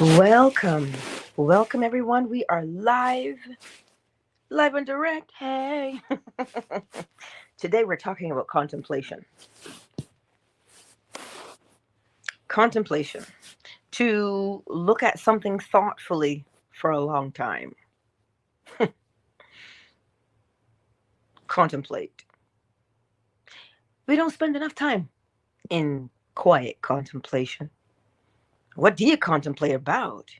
Welcome. Welcome, everyone. We are live and direct. Hey. Today, we're talking about contemplation. Contemplation. To look at something thoughtfully for a long time. Contemplate. We don't spend enough time in quiet contemplation. What do you contemplate about?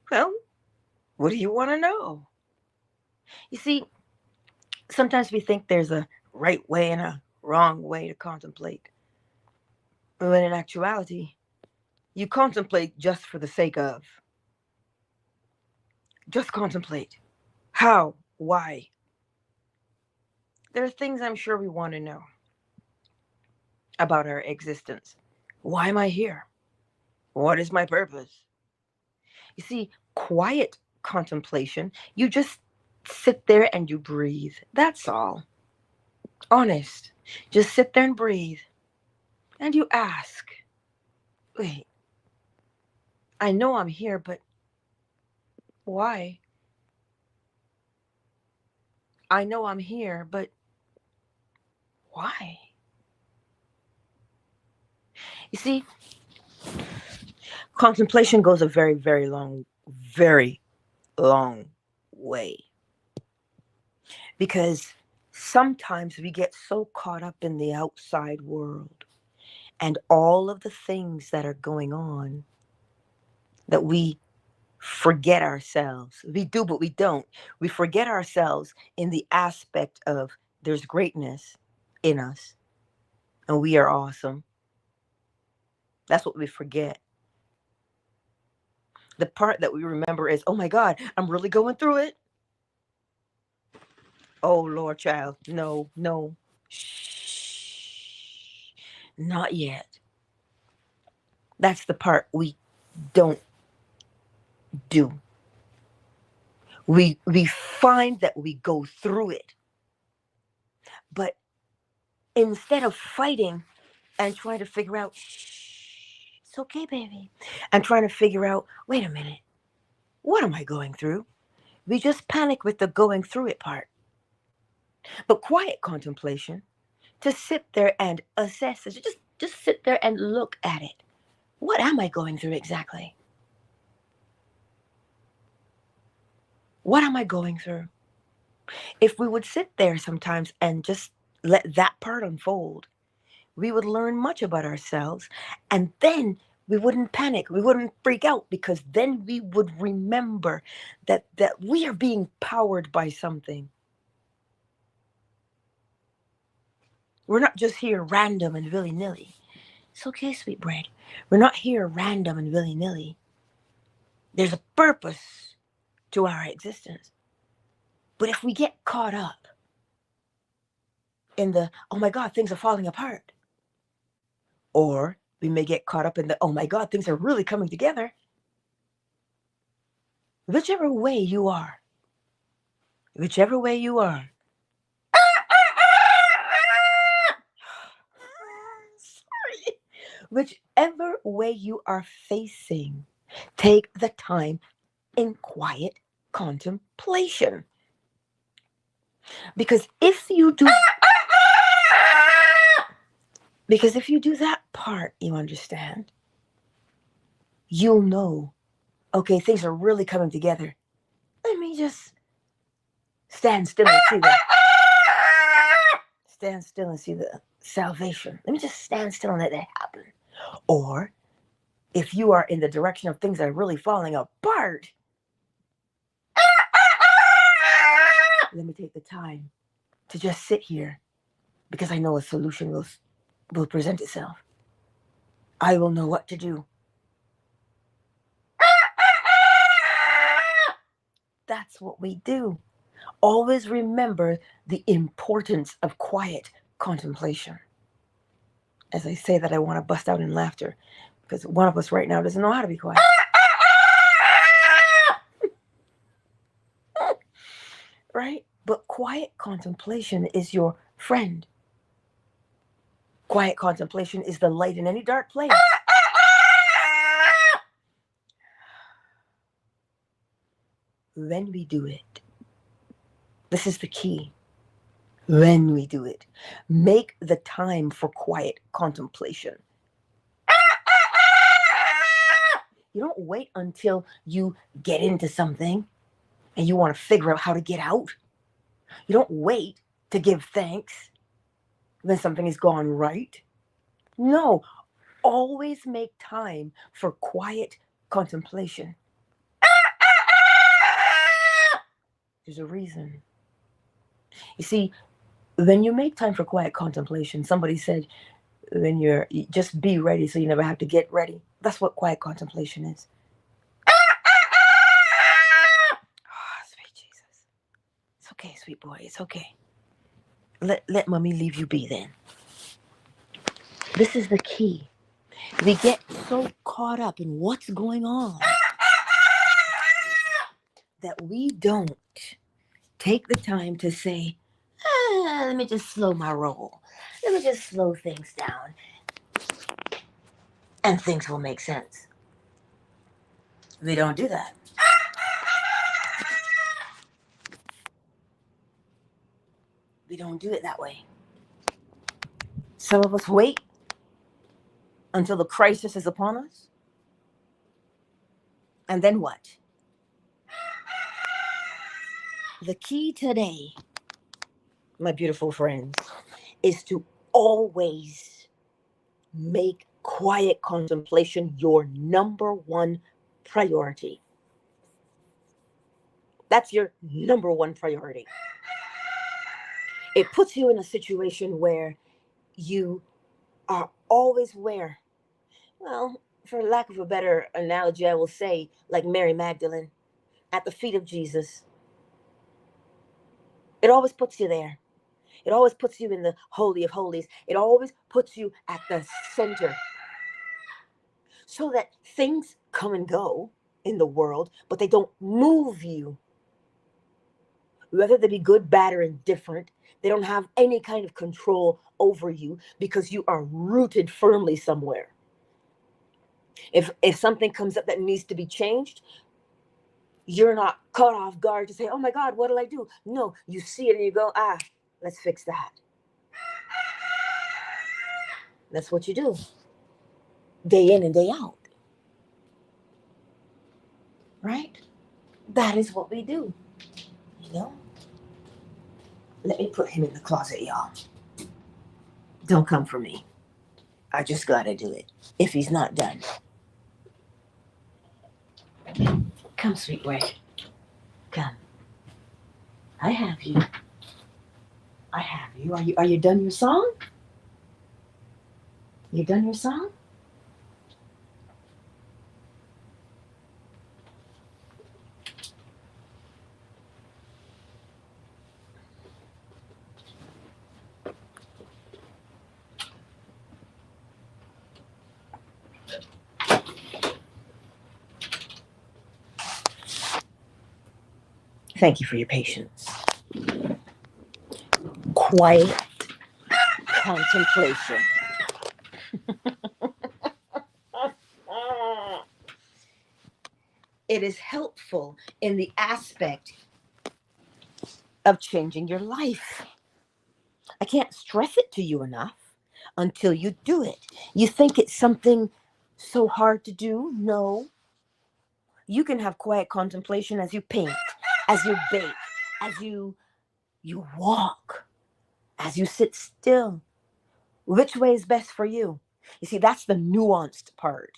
Well, what do you want to know? You see, sometimes we think there's a right way and a wrong way to contemplate. When in actuality, you contemplate just for the sake of. Just contemplate. How? Why? There are things I'm sure we want to know about our existence. Why am I here? What is my purpose? You see, quiet contemplation, you just sit there and you breathe. That's all. Honest. Just sit there and breathe. And you ask, wait, I know I'm here, but why? I know I'm here, but why? You see, contemplation goes a very, very long way. Because sometimes we get so caught up in the outside world and all of the things that are going on that we forget ourselves. We do, but we don't. We forget ourselves in the aspect of there's greatness in us and we are awesome. That's what we forget. The part that we remember is, oh my God, I'm really going through it. Oh Lord, child, no. Shh. Not yet. That's the part we don't do. We find that we go through it. But instead of fighting and trying to figure out, shh, it's okay, baby, and trying to figure out, wait a minute, what am I going through? We just panic with the going through it part. But quiet contemplation, to sit there and assess it, just sit there and look at it. What am I going through exactly? What am I going through? If we would sit there sometimes and just let that part unfold, we would learn much about ourselves, and then we wouldn't panic, we wouldn't freak out, because then we would remember that we are being powered by something. We're not just here random and willy-nilly. It's okay, sweet bread. We're not here random and willy-nilly. There's a purpose to our existence. But if we get caught up in the, oh my God, things are falling apart, or we may get caught up in the, oh my God, things are really coming together. Whichever way you are, sorry, whichever way you are facing, take the time in quiet contemplation. Because if you do that part, you understand, you'll know, okay, things are really coming together. Let me just stand still and see the salvation. Let me just stand still and let that happen. Or if you are in the direction of things that are really falling apart, let me take the time to just sit here, because I know a solution will present itself. I will know what to do. That's what we do. Always remember the importance of quiet contemplation. As I say that, I want to bust out in laughter, because one of us right now doesn't know how to be quiet. Right? But quiet contemplation is your friend. Quiet contemplation is the light in any dark place. when we do it. This is the key. When we do it, make the time for quiet contemplation. You don't wait until you get into something and you want to figure out how to get out. You don't wait to give thanks when something has gone right. No, always make time for quiet contemplation. There's a reason. You see, when you make time for quiet contemplation, somebody said, when you just be ready so you never have to get ready. That's what quiet contemplation is. Oh, sweet Jesus. It's okay, sweet boy. It's okay. Let mommy leave you be then. This is the key. We get so caught up in what's going on that we don't take the time to say, let me just slow my roll. Let me just slow things down. And things will make sense. We don't do that. We don't do it that way. Some of us wait until the crisis is upon us. And then what? The key today, my beautiful friends, is to always make quiet contemplation your number one priority. That's your number one priority. It puts you in a situation where you are always where? Well, for lack of a better analogy, I will say, like Mary Magdalene at the feet of Jesus. It always puts you there. It always puts you in the Holy of Holies. It always puts you at the center. So that things come and go in the world, but they don't move you. Whether they be good, bad, or indifferent, they don't have any kind of control over you because you are rooted firmly somewhere. If something comes up that needs to be changed, you're not caught off guard to say, oh my God, what did I do? No, you see it and you go, let's fix that. That's what you do. Day in and day out. Right? That is what we do. You know? Let me put him in the closet, y'all. Don't come for me. I just gotta do it. If he's not done. Come, sweet boy. Come. I have you. I have you. Are you done your song? You done your song? Thank you for your patience. Quiet contemplation. It is helpful in the aspect of changing your life. I can't stress it to you enough until you do it. You think it's something so hard to do? No. You can have quiet contemplation as you paint, as you bake, as you walk, as you sit still. Which way is best for you? You see, that's the nuanced part.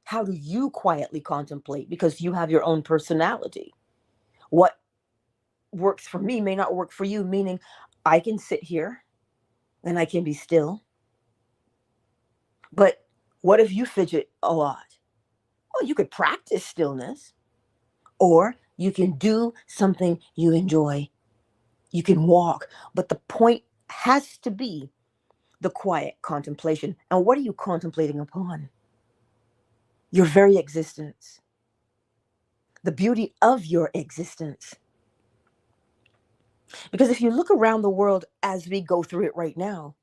How do you quietly contemplate? Because you have your own personality. What works for me may not work for you, meaning I can sit here and I can be still. But what if you fidget a lot? Well, you could practice stillness, or you can do something you enjoy. You can walk, but the point has to be the quiet contemplation. And what are you contemplating upon? Your very existence, the beauty of your existence. Because if you look around the world as we go through it right now,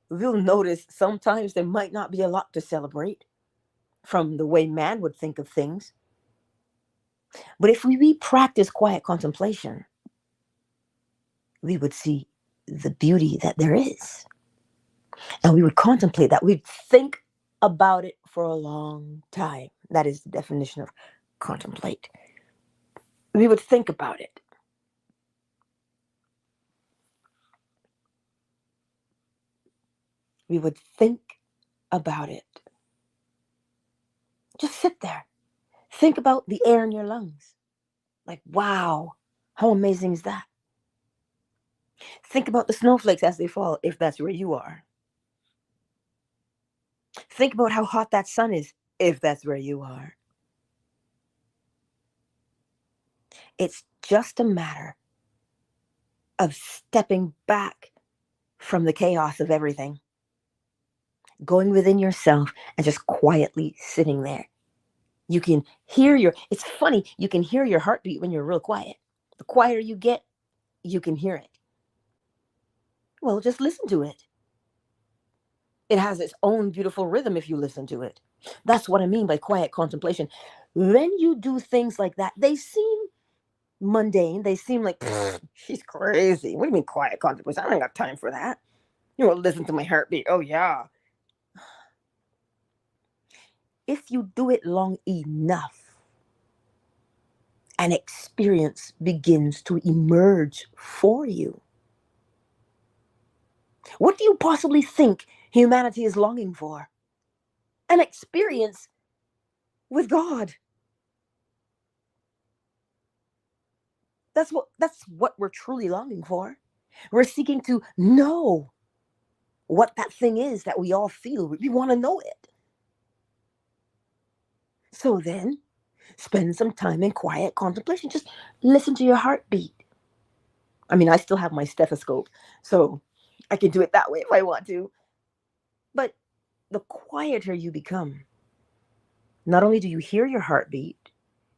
we'll notice sometimes there might not be a lot to celebrate from the way man would think of things. But if we practice quiet contemplation, we would see the beauty that there is. And we would contemplate that. We'd think about it for a long time. That is the definition of contemplate. We would think about it. We would think about it. Just sit there. Think about the air in your lungs. Like, wow, how amazing is that? Think about the snowflakes as they fall, if that's where you are. Think about how hot that sun is, if that's where you are. It's just a matter of stepping back from the chaos of everything, going within yourself and just quietly sitting there. You can hear it's funny, you can hear your heartbeat when you're real quiet. The quieter you get, you can hear it. Well, just listen to it. It has its own beautiful rhythm if you listen to it. That's what I mean by quiet contemplation. When you do things like that, they seem mundane. They seem like, she's crazy. What do you mean quiet contemplation? I ain't got time for that. You want to listen to my heartbeat? Oh, yeah. If you do it long enough, an experience begins to emerge for you. What do you possibly think humanity is longing for? An experience with God. That's what we're truly longing for. We're seeking to know what that thing is that we all feel. We want to know it. So then, spend some time in quiet contemplation. Just listen to your heartbeat. I mean, I still have my stethoscope, so I can do it that way if I want to. But the quieter you become, not only do you hear your heartbeat,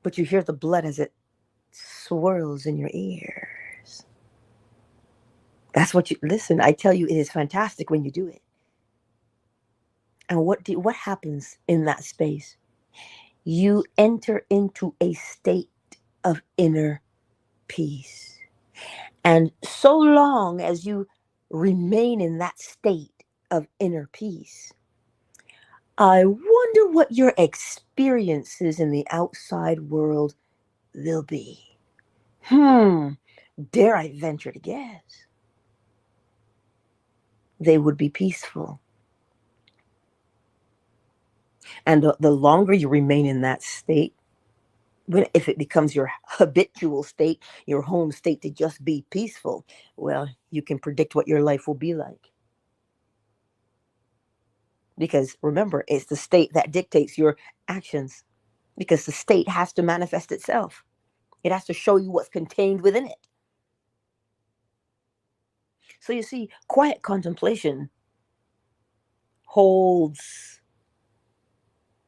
but you hear the blood as it swirls in your ears. That's what you listen. I tell you, it is fantastic when you do it. And what happens in that space? You enter into a state of inner peace. And so long as you remain in that state of inner peace, I wonder what your experiences in the outside world will be. Dare I venture to guess? They would be peaceful. And the longer you remain in that state, if it becomes your habitual state, your home state to just be peaceful, well, you can predict what your life will be like. Because remember, it's the state that dictates your actions. Because the state has to manifest itself. It has to show you what's contained within it. So you see, quiet contemplation holds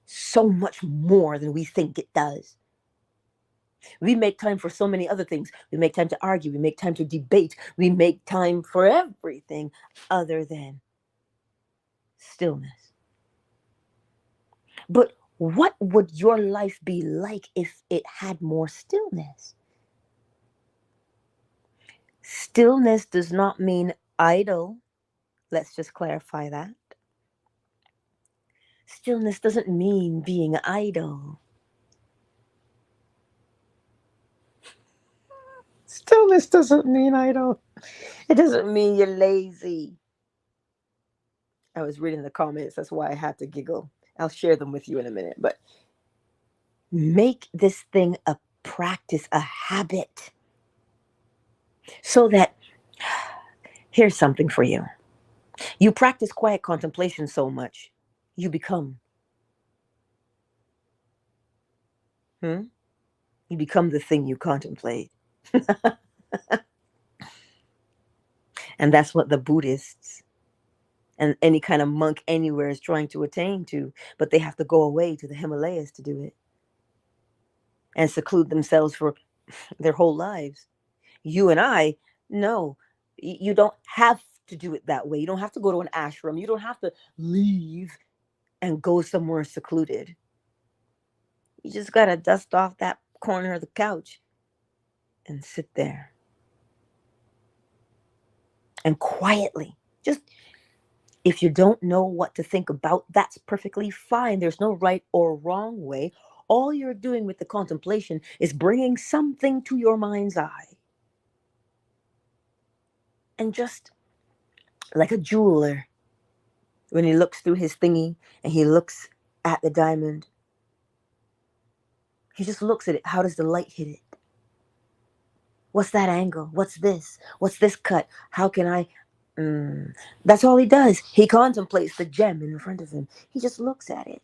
so much more than we think it does. We make time for so many other things. We make time to argue. We make time to debate. We make time for everything other than stillness. But what would your life be like if it had more stillness? Stillness does not mean idle. Let's just clarify that. Stillness doesn't mean being idle. Stillness doesn't mean idle. It doesn't mean you're lazy. I was reading the comments. That's why I had to giggle. I'll share them with you in a minute. But make this thing a practice, a habit. So that, here's something for you. You practice quiet contemplation so much, you become. You become the thing you contemplate. And that's what the Buddhists and any kind of monk anywhere is trying to attain to. But they have to go away to the Himalayas to do it and seclude themselves for their whole lives. You and I, no, you don't have to do it that way. You don't have to go to an ashram. You don't have to leave and go somewhere secluded. You just got to dust off that corner of the couch and sit there and quietly, just, if you don't know what to think about, that's perfectly fine. There's no right or wrong way. All you're doing with the contemplation is bringing something to your mind's eye. And just like a jeweler, when he looks through his thingy and he looks at the diamond, he just looks at it. How does the light hit it? What's that angle? What's this? What's this cut? How can I... That's all he does. He contemplates the gem in front of him. He just looks at it.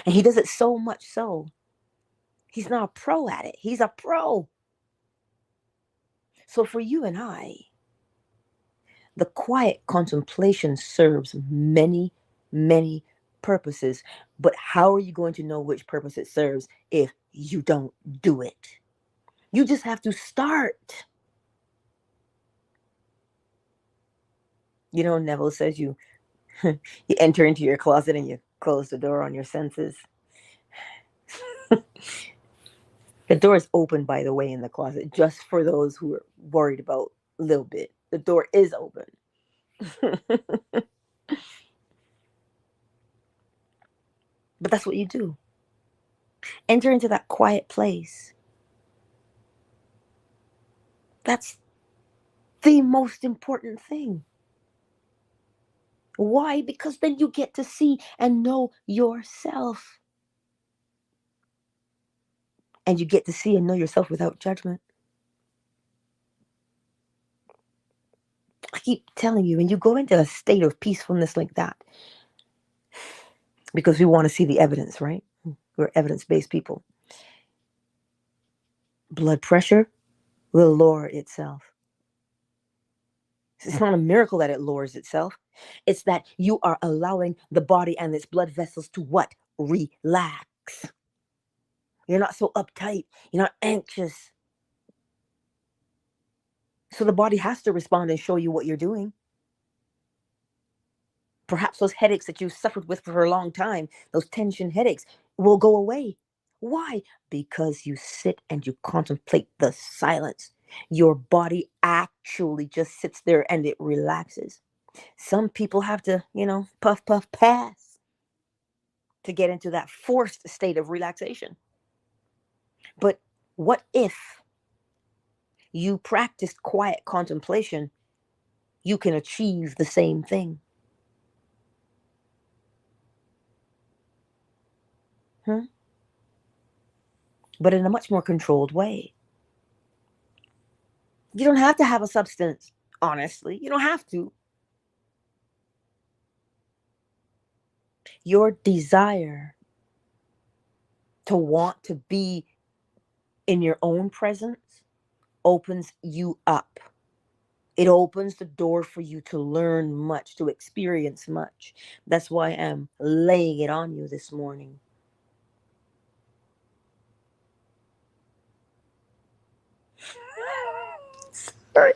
And he does it so much so, he's not a pro at it. He's a pro. So for you and I, the quiet contemplation serves many, many purposes. But how are you going to know which purpose it serves if you don't do it? You just have to start. You know, Neville says you enter into your closet and you close the door on your senses. The door is open, by the way, in the closet, just for those who are worried about a little bit. The door is open. But that's what you do. Enter into that quiet place. That's the most important thing. Why? Because then you get to see and know yourself. And you get to see and know yourself without judgment. I keep telling you, when you go into a state of peacefulness like that, because we want to see the evidence, right? We're evidence-based people. Blood pressure will lower itself. It's not a miracle that it lowers itself. It's that you are allowing the body and its blood vessels to what? Relax. You're not so uptight. You're not anxious. So the body has to respond and show you what you're doing. Perhaps those headaches that you suffered with for a long time, those tension headaches, will go away. Why? Because you sit and you contemplate the silence. Your body actually just sits there and it relaxes. Some people have to, puff, puff, pass to get into that forced state of relaxation. But what if you practiced quiet contemplation? You can achieve the same thing. But in a much more controlled way. You don't have to have a substance, honestly. You don't have to. Your desire to want to be in your own presence opens you up. It opens the door for you to learn much, to experience much. That's why I'm laying it on you this morning. Sorry.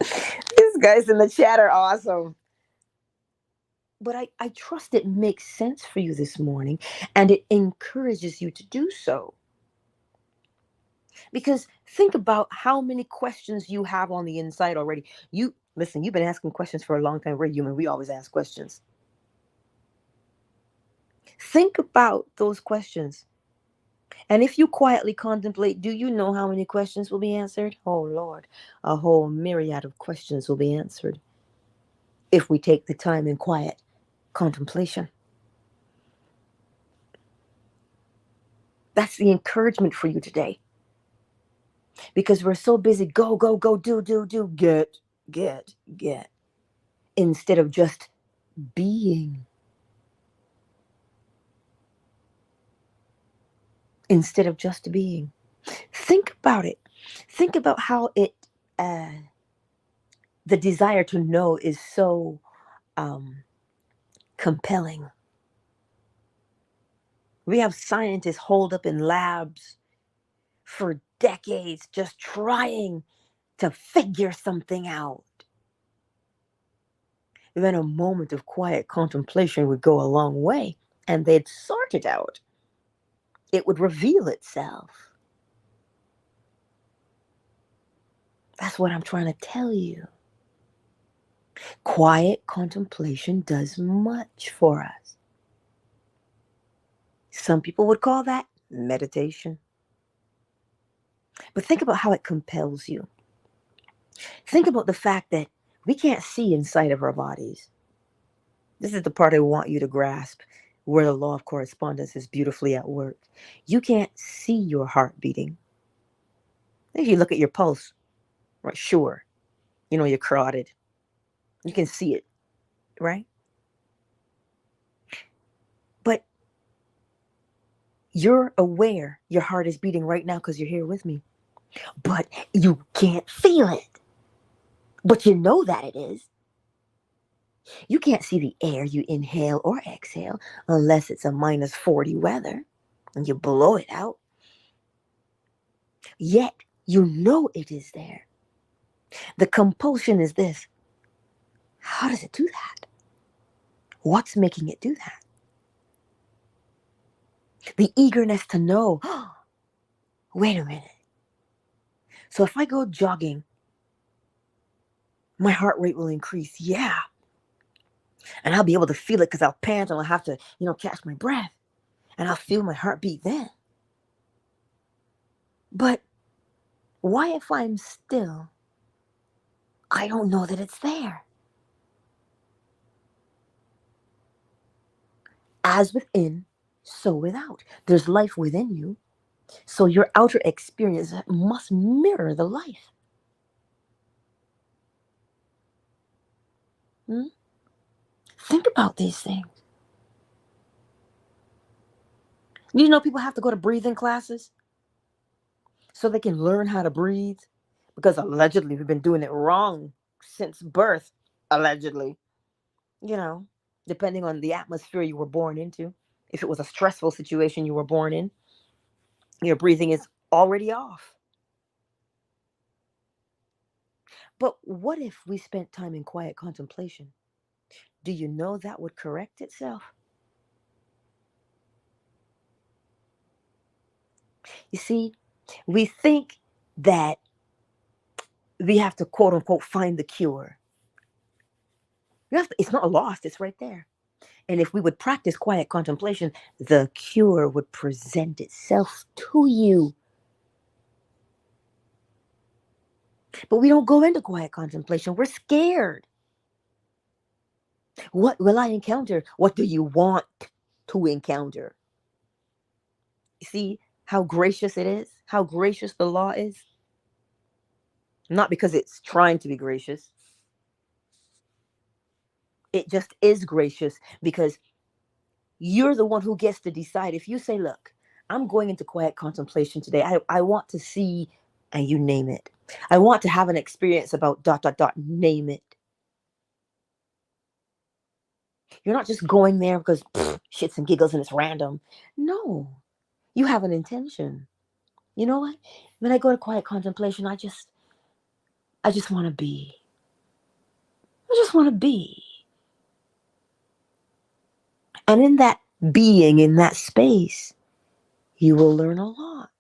These guys in the chat are awesome. But I trust it makes sense for you this morning, and it encourages you to do so. Because think about how many questions you have on the inside already. Listen, you've been asking questions for a long time. We're human. We always ask questions. Think about those questions. And if you quietly contemplate, do you know how many questions will be answered? Oh, Lord, a whole myriad of questions will be answered if we take the time in quiet contemplation. That's the encouragement for you today. Because we're so busy, go, go, go, do, get, instead of just being. Instead of just being. Think about it. Think about how the desire to know is so compelling. We have scientists holed up in labs for decades just trying to figure something out. Then a moment of quiet contemplation would go a long way, and they'd sort it out. It would reveal itself. That's what I'm trying to tell you. Quiet contemplation does much for us. Some people would call that meditation. But think about how it compels you. Think about the fact that we can't see inside of our bodies. This is the part I want you to grasp, where the law of correspondence is beautifully at work. You can't see your heart beating. If you look at your pulse, right, sure, you're carotid. You can see it, right? But you're aware your heart is beating right now because you're here with me. But you can't feel it. But you know that it is. You can't see the air you inhale or exhale unless it's a -40 weather and you blow it out. Yet you know it is there. The compulsion is this. How does it do that? What's making it do that? The eagerness to know, oh, wait a minute. So if I go jogging, my heart rate will increase. Yeah. And I'll be able to feel it because I'll pant and I'll have to, catch my breath. And I'll feel my heartbeat then. But why, if I'm still, I don't know that it's there? As within, so without. There's life within you. So your outer experience must mirror the life. Think about these things. You know, people have to go to breathing classes so they can learn how to breathe, because allegedly we've been doing it wrong since birth, allegedly. Depending on the atmosphere you were born into. If it was a stressful situation you were born in, your breathing is already off. But what if we spent time in quiet contemplation? Do you know that would correct itself? You see, we think that we have to, quote unquote, find the cure. It's not lost, it's right there. And if we would practice quiet contemplation, the cure would present itself to you. But we don't go into quiet contemplation. We're scared. What will I encounter? What do you want to encounter? You see how gracious it is? How gracious the law is? Not because it's trying to be gracious. It just is gracious because you're the one who gets to decide. If you say, look, I'm going into quiet contemplation today. I want to see, and you name it. I want to have an experience about ... name it. You're not just going there because shits and giggles and it's random. No, you have an intention. You know what? When I go to quiet contemplation, I just want to be. I just want to be. And in that being, in that space, you will learn a lot.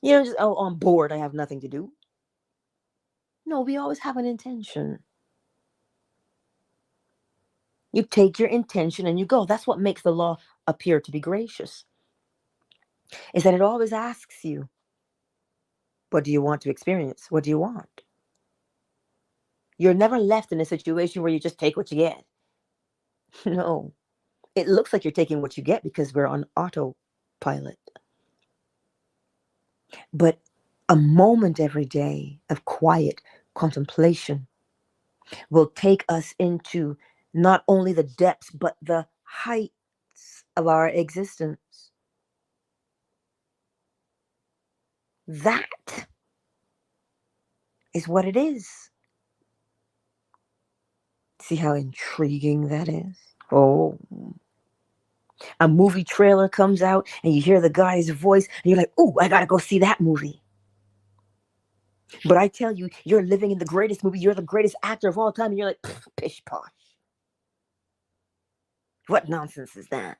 Just, I'm bored, I have nothing to do. No, we always have an intention. You take your intention and you go. That's what makes the law appear to be gracious. Is that it always asks you, what do you want to experience? What do you want? You're never left in a situation where you just take what you get. No. It looks like you're taking what you get because we're on autopilot. But a moment every day of quiet contemplation will take us into not only the depths, but the heights of our existence. That is what it is. See how intriguing that is? Oh. A movie trailer comes out and you hear the guy's voice and you're like, oh, I gotta go see that movie. But I tell you, you're living in the greatest movie. You're the greatest actor of all time. And you're like, pish posh. What nonsense is that?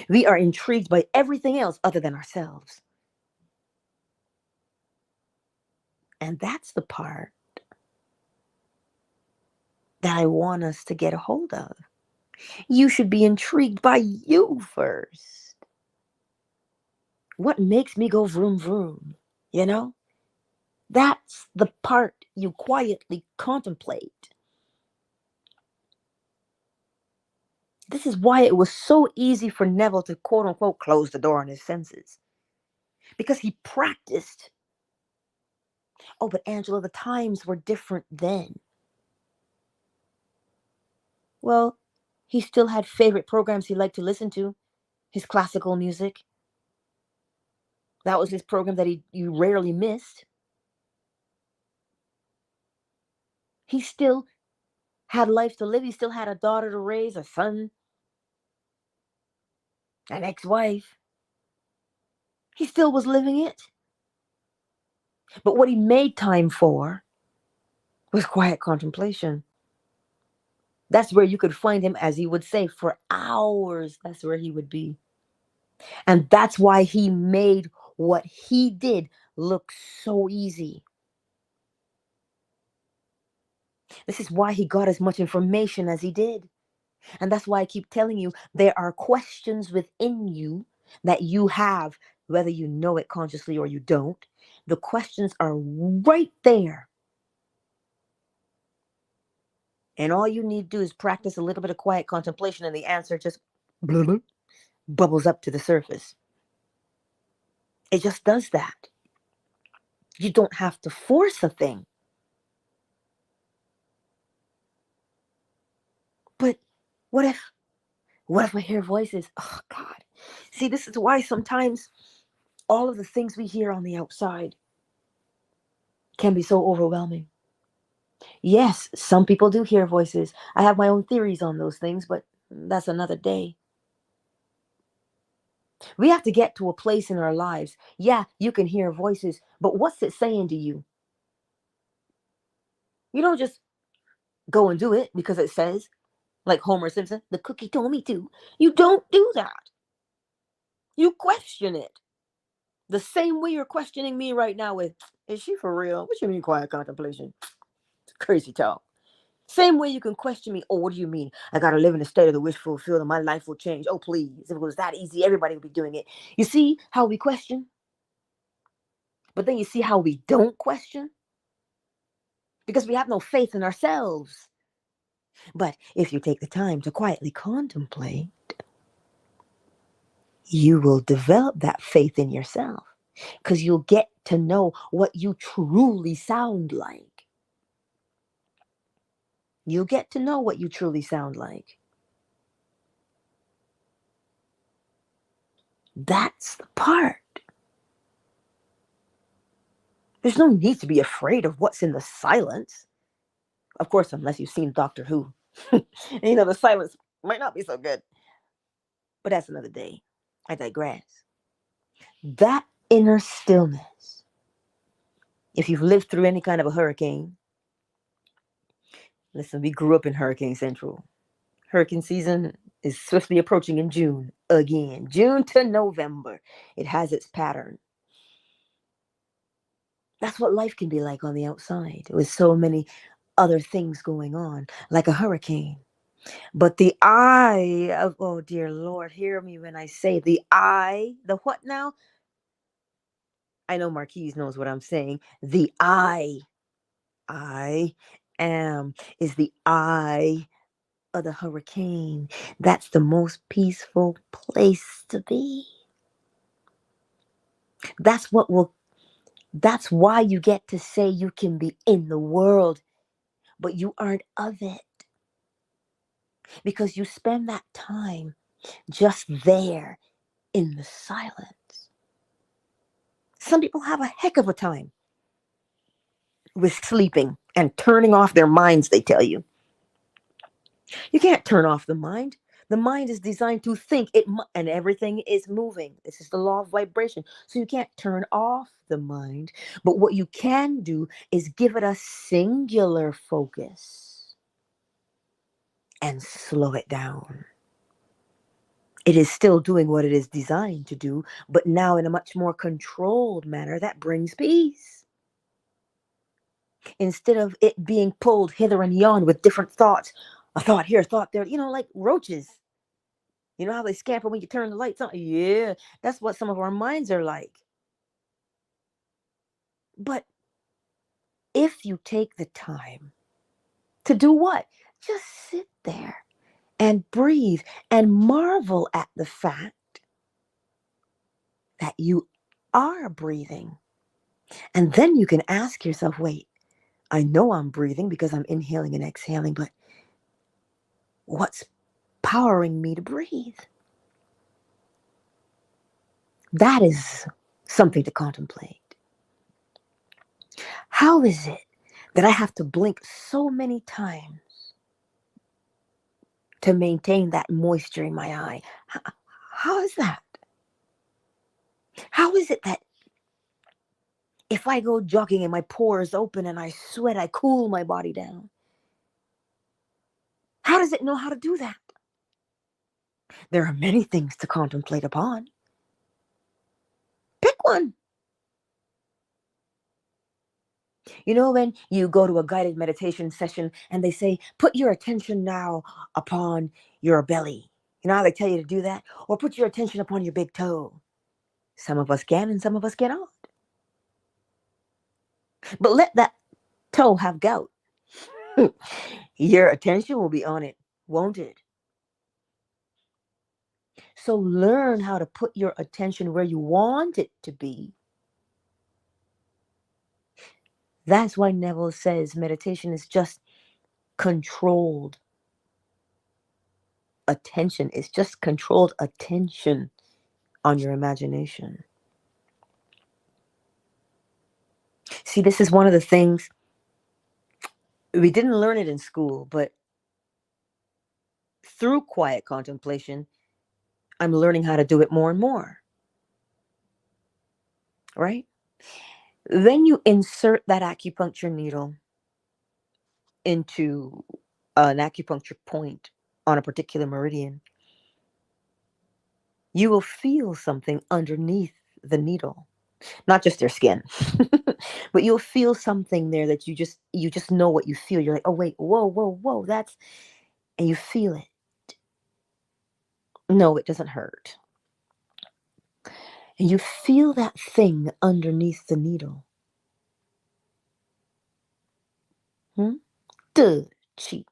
We are intrigued by everything else other than ourselves. And that's the part that I want us to get a hold of. You should be intrigued by you first. What makes me go vroom vroom? You know? That's the part you quietly contemplate. This is why it was so easy for Neville to quote unquote close the door on his senses. Because he practiced. Oh, but Angela, the times were different then. Well, he still had favorite programs he liked to listen to. His classical music. That was his program that you rarely missed. He still had life to live. He still had a daughter to raise, a son, an ex-wife. He still was living it. But what he made time for was quiet contemplation. That's where you could find him, as he would say, for hours. That's where he would be. And that's why he made what he did look so easy. This is why he got as much information as he did. And that's why I keep telling you, there are questions within you that you have, whether you know it consciously or you don't. The questions are right there. And all you need to do is practice a little bit of quiet contemplation, and the answer just blah, blah, bubbles up to the surface. It just does that. You don't have to force a thing. But what if I hear voices? Oh, God. See, this is why sometimes all of the things we hear on the outside can be so overwhelming. Yes, some people do hear voices. I have my own theories on those things, but that's another day. We have to get to a place in our lives. Yeah, you can hear voices, but what's it saying to you? You don't just go and do it because it says, like Homer Simpson, the cookie told me to. You don't do that. You question it. The same way you're questioning me right now with, is she for real? What you mean quiet contemplation? It's crazy talk. Same way you can question me. Oh, what do you mean? I got to live in a state of the wish fulfilled and my life will change. Oh, please. If it was that easy, everybody would be doing it. You see how we question? But then you see how we don't question? Because we have no faith in ourselves. But if you take the time to quietly contemplate, you will develop that faith in yourself. Because you'll get to know what you truly sound like. You'll get to know what you truly sound like. That's the part. There's no need to be afraid of what's in the silence. Of course, unless you've seen Doctor Who. And, the silence might not be so good. But that's another day. I digress. That inner stillness, if you've lived through any kind of a hurricane, listen, we grew up in Hurricane Central. Hurricane season is swiftly approaching in June again. June to November. It has its pattern. That's what life can be like on the outside, with so many other things going on, like a hurricane. But the eye of, oh dear Lord, hear me when I say the eye, the what now? I know Marquise knows what I'm saying. The I am, is the eye of the hurricane. That's the most peaceful place to be. That's why you get to say you can be in the world, but you aren't of it. Because you spend that time just there in the silence. Some people have a heck of a time with sleeping and turning off their minds, they tell you. You can't turn off the mind. The mind is designed to think, and everything is moving. This is the law of vibration. So you can't turn off the mind. But what you can do is give it a singular focus and slow it down. It is still doing what it is designed to do, but now in a much more controlled manner that brings peace. instead of it being pulled hither and yon with different thoughts, a thought here, a thought there, like roaches. You know how they scamper when you turn the lights on? Yeah, that's what some of our minds are like. But if you take the time to do what? Just sit there and breathe and marvel at the fact that you are breathing. And then you can ask yourself, wait, I know I'm breathing because I'm inhaling and exhaling, but what's powering me to breathe? That is something to contemplate. How is it that I have to blink so many times to maintain that moisture in my eye? How is that? How is it that if I go jogging and my pores open and I sweat, I cool my body down? How does it know how to do that? There are many things to contemplate upon. Pick one. You know, when you go to a guided meditation session and they say, put your attention now upon your belly. You know how they tell you to do that? Or put your attention upon your big toe. Some of us can and some of us cannot. But let that toe have gout. Your attention will be on it, won't it? So learn how to put your attention where you want it to be. That's why Neville says meditation is just controlled attention. It's just controlled attention on your imagination. See, this is one of the things we didn't learn it in school, but through quiet contemplation, I'm learning how to do it more and more. Right? Then you insert that acupuncture needle into an acupuncture point on a particular meridian. You will feel something underneath the needle, not just their skin, but you'll feel something there that you just know what you feel. You're like, oh wait, whoa, and you feel it. No, it doesn't hurt. And you feel that thing underneath the needle. Duh, chi.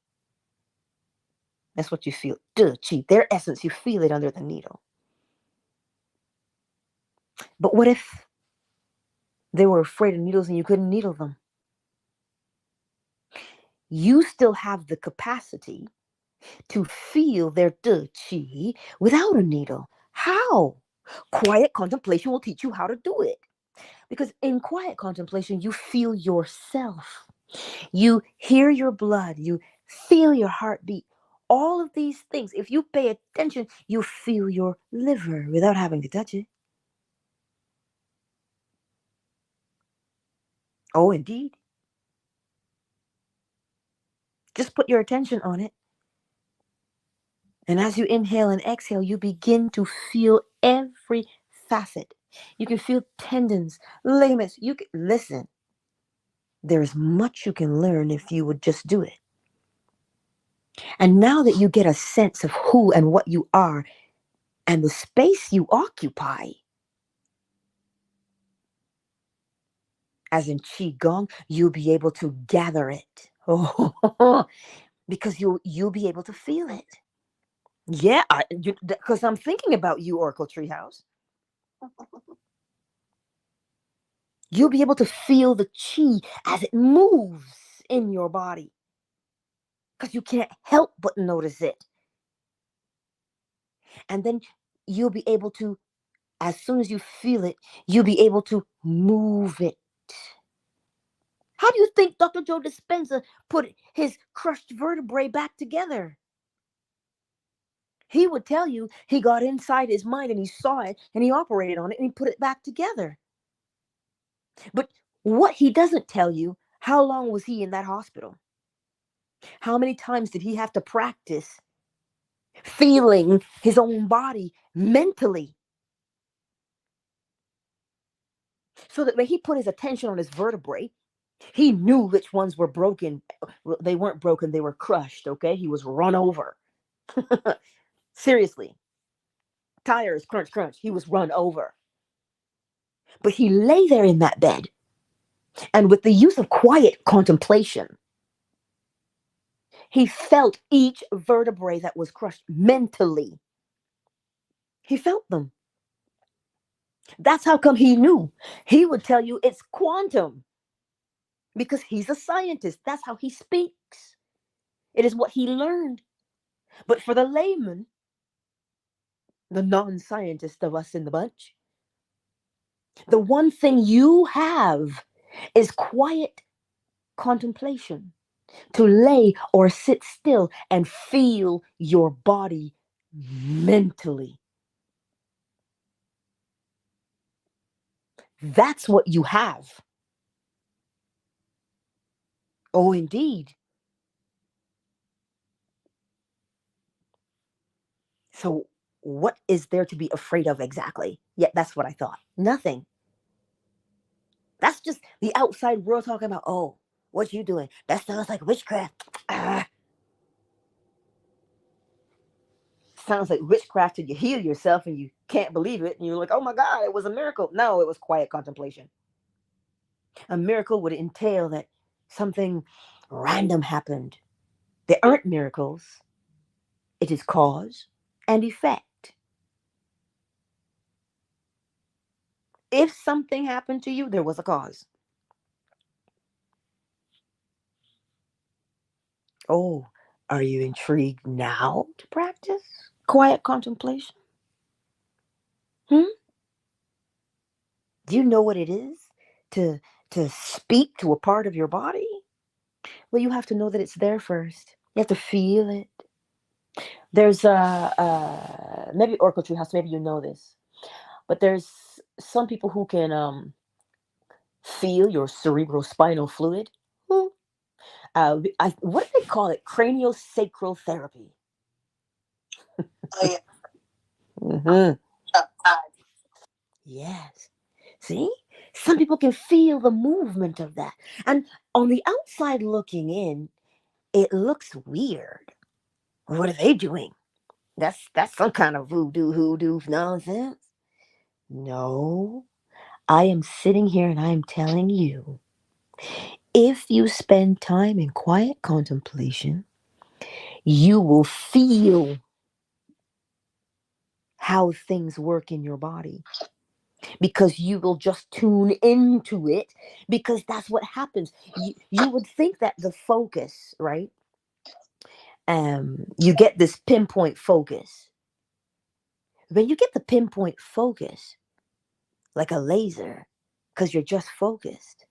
That's what you feel. Duh, chi. Their essence, you feel it under the needle. But what if they were afraid of needles and you couldn't needle them? You still have the capacity to feel their duh, chi without a needle. How? Quiet contemplation will teach you how to do it. Because in quiet contemplation, you feel yourself. You hear your blood. You feel your heartbeat. All of these things, if you pay attention, you feel your liver without having to touch it. Oh, indeed. Just put your attention on it. And as you inhale and exhale, you begin to feel every facet. You can feel tendons, ligaments. You can listen. There's much you can learn if you would just do it. And now that you get a sense of who and what you are and the space you occupy, as in Qigong, you'll be able to gather it. Oh, because you'll be able to feel it. Yeah, because I'm thinking about you, Oracle Treehouse. You'll be able to feel the chi as it moves in your body because you can't help but notice it. And then you'll be able to, as soon as you feel it, you'll be able to move it. How do you think Dr. Joe Dispenza put his crushed vertebrae back together? He would tell you he got inside his mind and he saw it and he operated on it and he put it back together. But what he doesn't tell you, how long was he in that hospital? How many times did he have to practice feeling his own body mentally? So that when he put his attention on his vertebrae, He knew which ones were broken. Well, they weren't broken, they were crushed, okay? He was run over. Seriously. Tires, crunch, crunch. He was run over. But he lay there in that bed. And with the use of quiet contemplation, he felt each vertebrae that was crushed mentally. He felt them. That's how come he knew. He would tell you it's quantum because he's a scientist. That's how he speaks. It is what he learned. But for the layman, the non scientist of us in the bunch, the one thing you have is quiet contemplation, to lay or sit still and feel your body mentally. That's what you have. Oh, indeed. So, what is there to be afraid of exactly? Yeah, that's what I thought. Nothing. That's just the outside world talking about, oh, what you doing? That sounds like witchcraft. Ah, sounds like witchcraft till you heal yourself and you can't believe it. And you're like, oh my God, it was a miracle. No, it was quiet contemplation. A miracle would entail that something random happened. There aren't miracles, it is cause and effect. If something happened to you, there was a cause. Oh, are you intrigued now to practice quiet contemplation? Hmm? Do you know what it is to speak to a part of your body? Well, you have to know that it's there first. You have to feel it. There's maybe Oracle Tree House. Maybe you know this, but there's some people who can feel your cerebral spinal fluid. Hmm. What do they call it? Craniosacral therapy. Oh, yeah. Mm-hmm. Yes. See? Some people can feel the movement of that. And on the outside looking in, it looks weird. What are they doing? That's some kind of hoodoo nonsense. No. I am sitting here and I am telling you, if you spend time in quiet contemplation, you will feel how things work in your body because you will just tune into it because that's what happens. You would think that the focus, right? You get this pinpoint focus. When you get the pinpoint focus, like a laser, because you're just focused,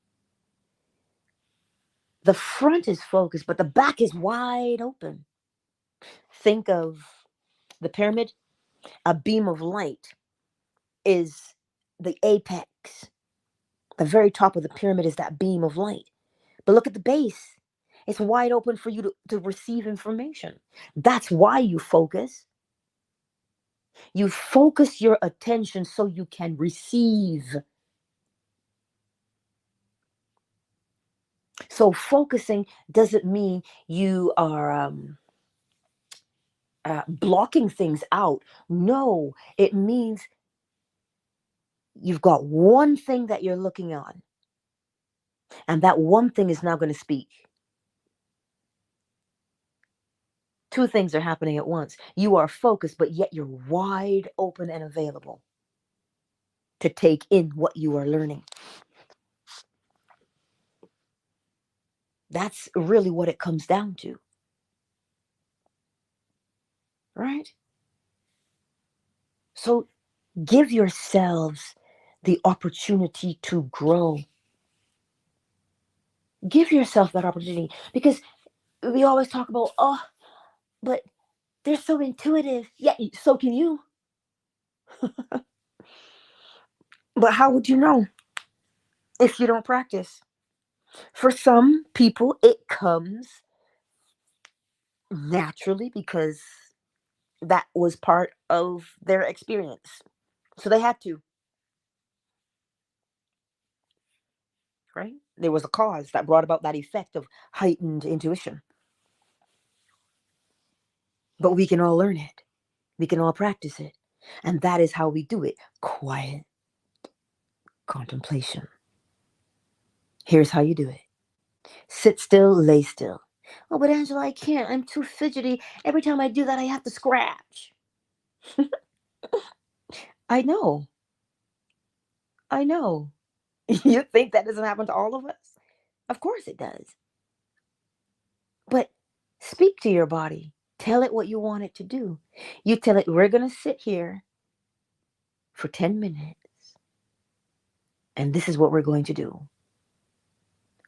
the front is focused, but the back is wide open. Think of the pyramid. A beam of light is the apex. The very top of the pyramid is that beam of light. But look at the base. It's wide open for you to receive information. That's why you focus. You focus your attention so you can receive. So focusing doesn't mean you are blocking things out. No, it means you've got one thing that you're looking on, and that one thing is now going to speak. Two things are happening at once. You are focused, but yet you're wide open and available to take in what you are learning. That's really what it comes down to. Right? So give yourselves the opportunity to grow. Give yourself that opportunity because we always talk about, oh, but they're so intuitive. Yeah, so can you. But how would you know if you don't practice? For some people, it comes naturally because that was part of their experience. So they had to, right? There was a cause that brought about that effect of heightened intuition. But we can all learn it. We can all practice it. And that is how we do it. Quiet contemplation. Here's how you do it. Sit still, lay still. Oh, but Angela, I can't. I'm too fidgety. Every time I do that, I have to scratch. I know. I know. You think that doesn't happen to all of us? Of course it does. But speak to your body. Tell it what you want it to do. You tell it, we're going to sit here for 10 minutes. And this is what we're going to do.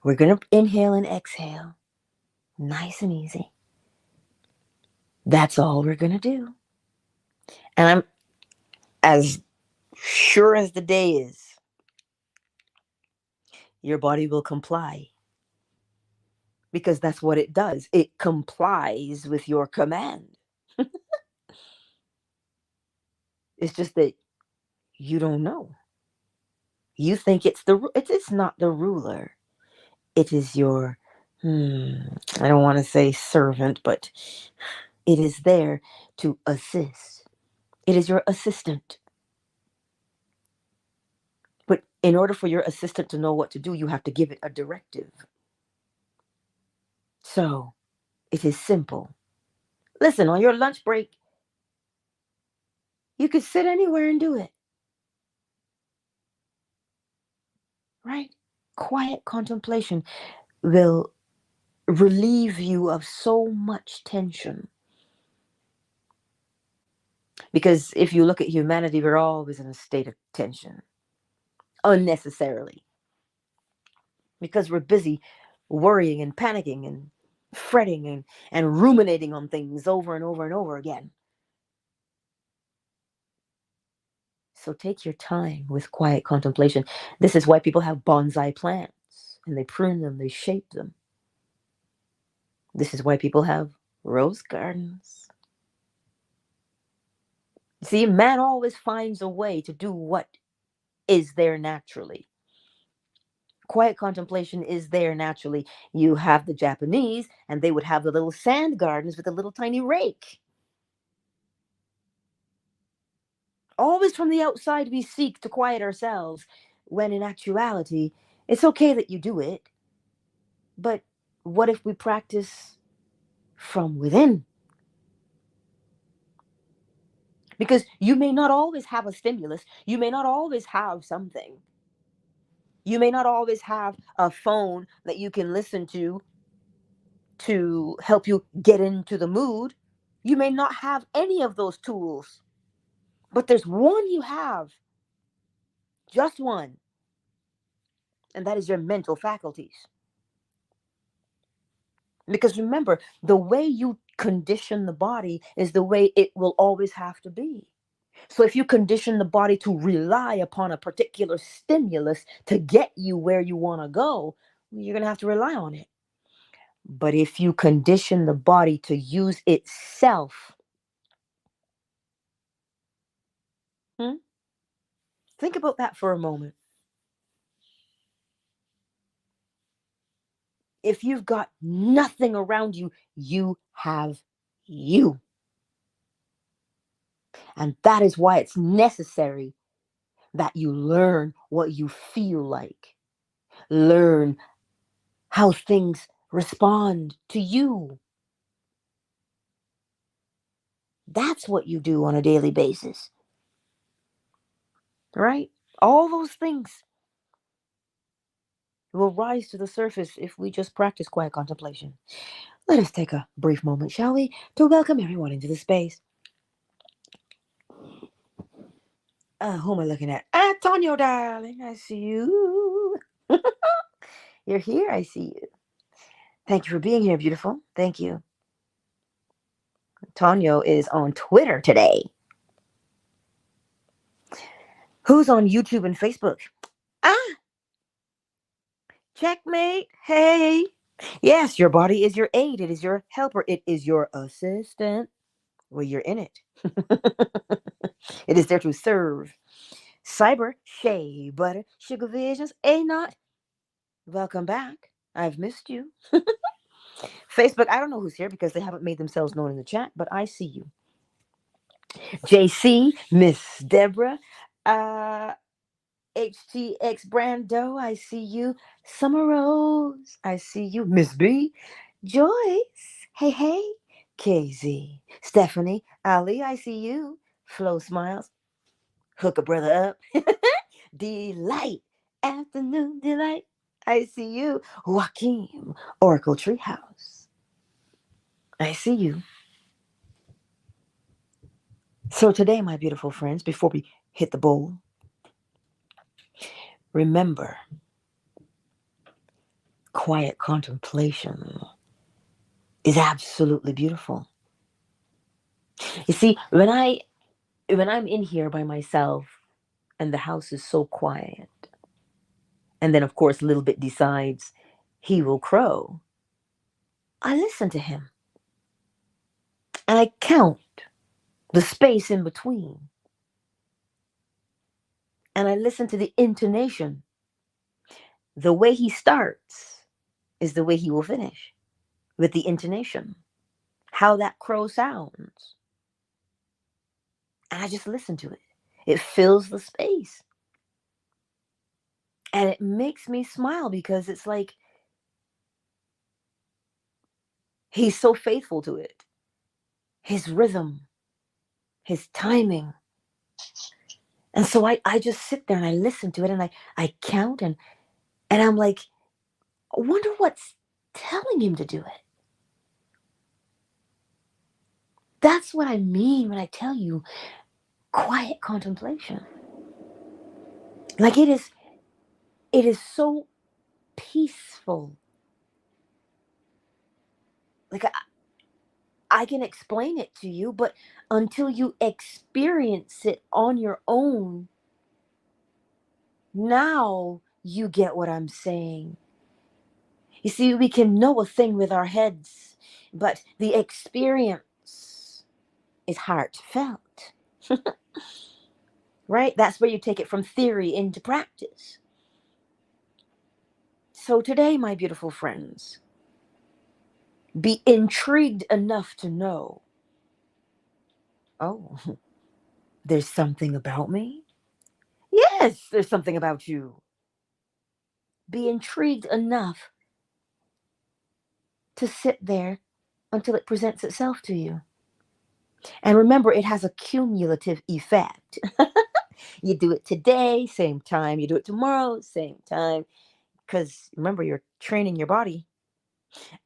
We're going to inhale and exhale. Nice and easy. That's all we're going to do. And I'm as sure as the day is, your body will comply. Because that's what it does. It complies with your command. It's just that you don't know. You think it's not the ruler. It is your, I don't want to say servant, but it is there to assist. It is your assistant. But in order for your assistant to know what to do, you have to give it a directive. So it is simple. Listen, on your lunch break, you could sit anywhere and do it. Right? Quiet contemplation will relieve you of so much tension. Because if you look at humanity, we're always in a state of tension. Unnecessarily. Because we're busy worrying and panicking and fretting and ruminating on things over and over and over again. So take your time with quiet contemplation. This is why people have bonsai plants and they prune them, they shape them. This is why people have rose gardens. See, man always finds a way to do what is there naturally. Quiet contemplation is there naturally. You have the Japanese, and they would have the little sand gardens with a little tiny rake. Always from the outside, we seek to quiet ourselves, when in actuality, it's okay that you do it. But what if we practice from within? Because you may not always have a stimulus. You may not always have something. You may not always have a phone that you can listen to help you get into the mood. You may not have any of those tools. But there's one you have. Just one. And that is your mental faculties. Because remember, the way you condition the body is the way it will always have to be. So if you condition the body to rely upon a particular stimulus to get you where you want to go, you're going to have to rely on it. But if you condition the body to use itself, think about that for a moment. If you've got nothing around you, you have you. And that is why it's necessary that you learn what you feel like. Learn how things respond to you. That's what you do on a daily basis. Right? All those things will rise to the surface if we just practice quiet contemplation. Let us take a brief moment, shall we, to welcome everyone into the space. Who am I looking at? Antonio, darling, I see you. You're here, I see you. Thank you for being here, beautiful. Thank you. Antonio is on Twitter today. Who's on YouTube and Facebook? Checkmate. Hey. Yes, your body is your aid. It is your helper. It is your assistant. Well, you're in it. It is there to serve. Cyber, shea butter, sugar visions, a not. Welcome back. I've missed you. Facebook, I don't know who's here because they haven't made themselves known in the chat, but I see you. JC, Miss Deborah, uh, HTX Brando, I see you. Summer Rose, I see you. Miss B, Joyce, hey, hey. KZ, Stephanie, Ali, I see you. Flo Smiles, hook a brother up. Delight, afternoon delight, I see you. Joaquin, Oracle Treehouse, I see you. So today, my beautiful friends, before we hit the bowl, remember quiet contemplation is absolutely beautiful. You see, when I'm in here by myself and the house is so quiet, and then of course little bit decides he will crow, I listen to him and I count the space in between and I listen to the intonation. The way he starts is the way he will finish, with the intonation, how that crow sounds. And I just listen to it. It fills the space. And it makes me smile because it's like he's so faithful to it. His rhythm, his timing. And so I just sit there and I listen to it and I count and I'm like, I wonder what's telling him to do it. That's what I mean when I tell you quiet contemplation. Like it is so peaceful. Like I can explain it to you, but until you experience it on your own, now you get what I'm saying. You see, we can know a thing with our heads, but the experience is heartfelt, right? That's where you take it from theory into practice. So today, my beautiful friends, be intrigued enough to know, oh, there's something about me? Yes, there's something about you. Be intrigued enough to sit there until it presents itself to you. And remember, it has a cumulative effect. You do it today, same time. You do it tomorrow, same time. Because remember, you're training your body.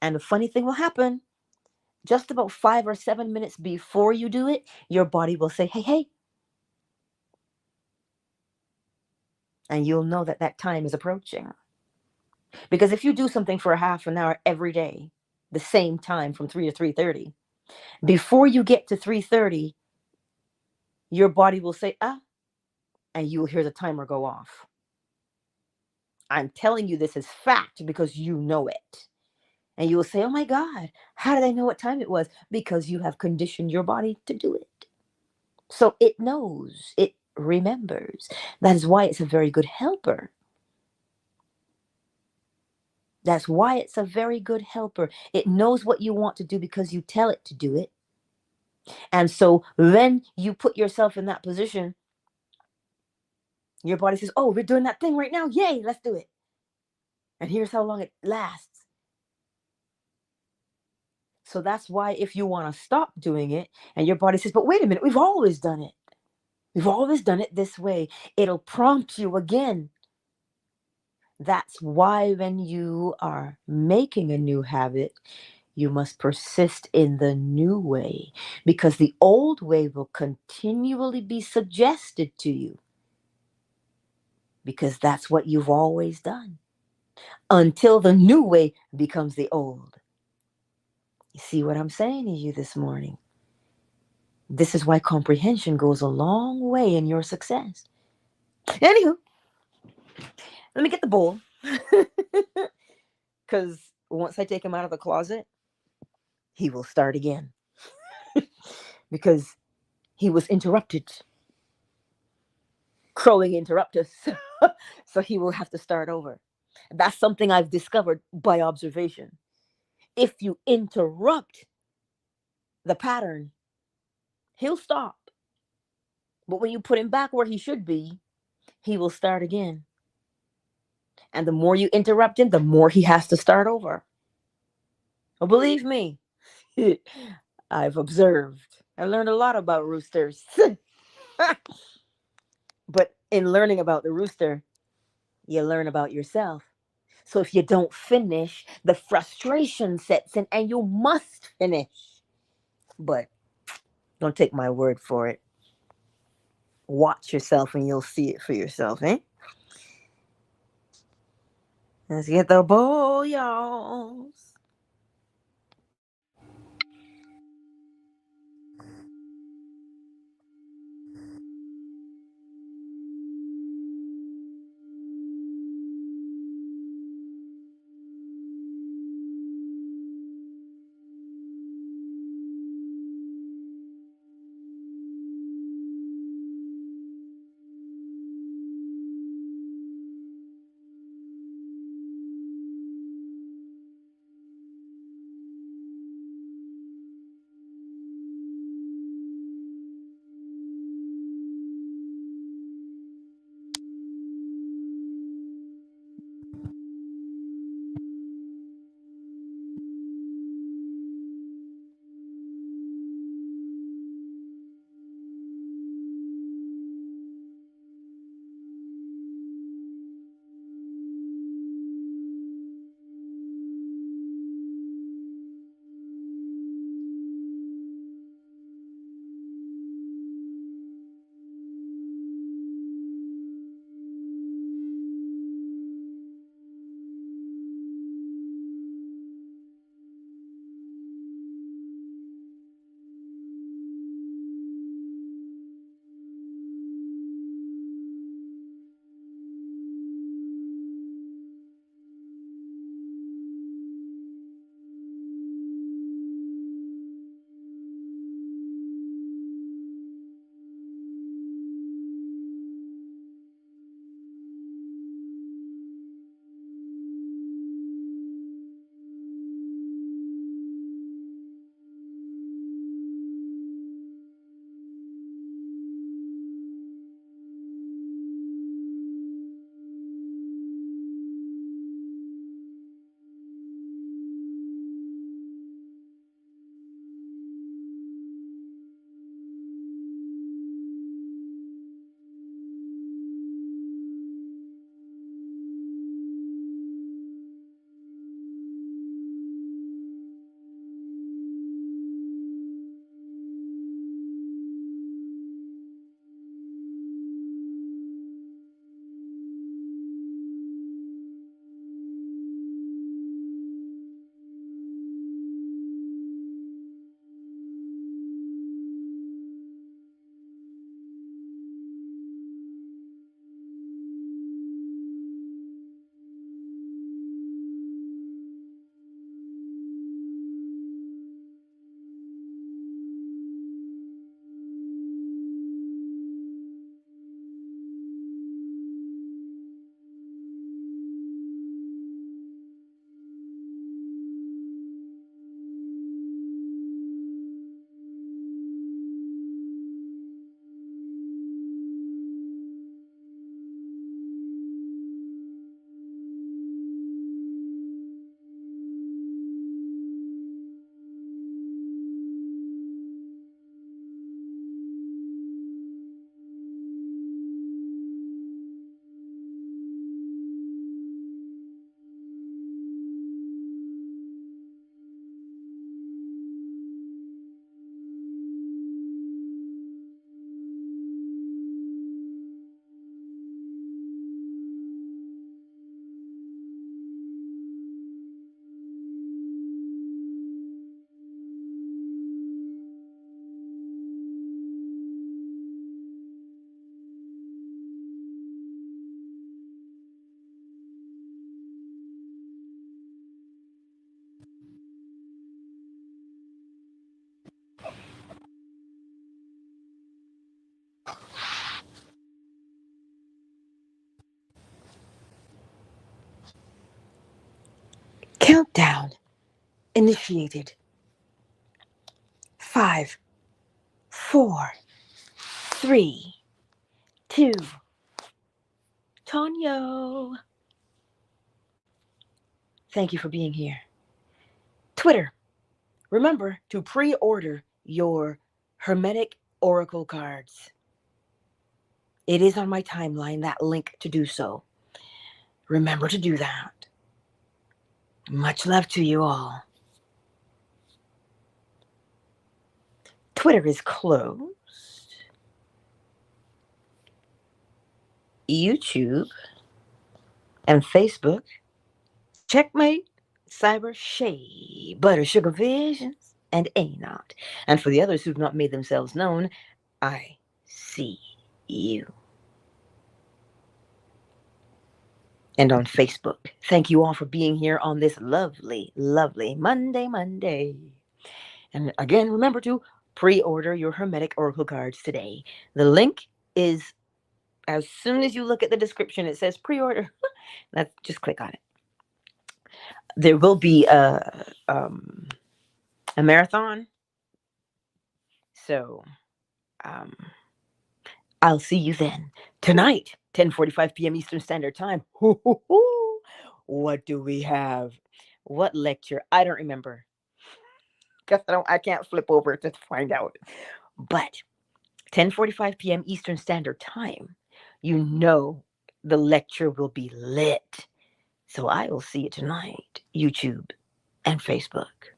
And the funny thing will happen just about 5 or 7 minutes before you do it, your body will say, hey, hey. And you'll know that that time is approaching. Because if you do something for a half an hour every day, the same time from 3 to 3:30, before you get to 3:30, your body will say, ah, and you will hear the timer go off. I'm telling you this is fact because you know it. And you will say, oh my God, how did I know what time it was? Because you have conditioned your body to do it. So it knows, it remembers. That is why it's a very good helper. That's why it's a very good helper. It knows what you want to do because you tell it to do it. And so when you put yourself in that position, your body says, oh, we're doing that thing right now. Yay, let's do it. And here's how long it lasts. So that's why if you want to stop doing it and your body says, but wait a minute, we've always done it. We've always done it this way. It'll prompt you again. That's why when you are making a new habit, you must persist in the new way because the old way will continually be suggested to you because that's what you've always done until the new way becomes the old. You see what I'm saying to you this morning? This is why comprehension goes a long way in your success. Anywho, let me get the bowl. Because once I take him out of the closet, he will start again. Because he was interrupted. Crowing interrupted us. So he will have to start over. That's something I've discovered by observation. If you interrupt the pattern, he'll stop. But when you put him back where he should be, he will start again. And the more you interrupt him, the more he has to start over. Well, believe me, I've observed. I learned a lot about roosters. But in learning about the rooster, you learn about yourself. So if you don't finish, the frustration sets in and you must finish. But don't take my word for it. Watch yourself and you'll see it for yourself, eh? Let's get the booyahs. Countdown initiated. 5, 4, 3, 2. Tonyo. Thank you for being here. Twitter. Remember to pre-order your Hermetic Oracle cards. It is on my timeline, that link to do so. Remember to do that. Much love to you all. Twitter is closed. YouTube and Facebook. Checkmate, Cyber, Shea, Butter, Sugar Visions, and A Not. And for the others who've not made themselves known, I see you. And on Facebook. Thank you all for being here on this lovely, lovely Monday. And again, remember to pre-order your Hermetic Oracle cards today. The link is, as soon as you look at the description, it says pre-order. Just click on it. There will be a marathon. So I'll see you then. Tonight, 10:45 p.m. Eastern Standard Time. What do we have? What lecture? I don't remember. Because I can't flip over to find out. But 10:45 p.m. Eastern Standard Time, you know the lecture will be lit. So I will see you tonight, YouTube and Facebook.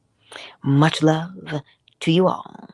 Much love to you all.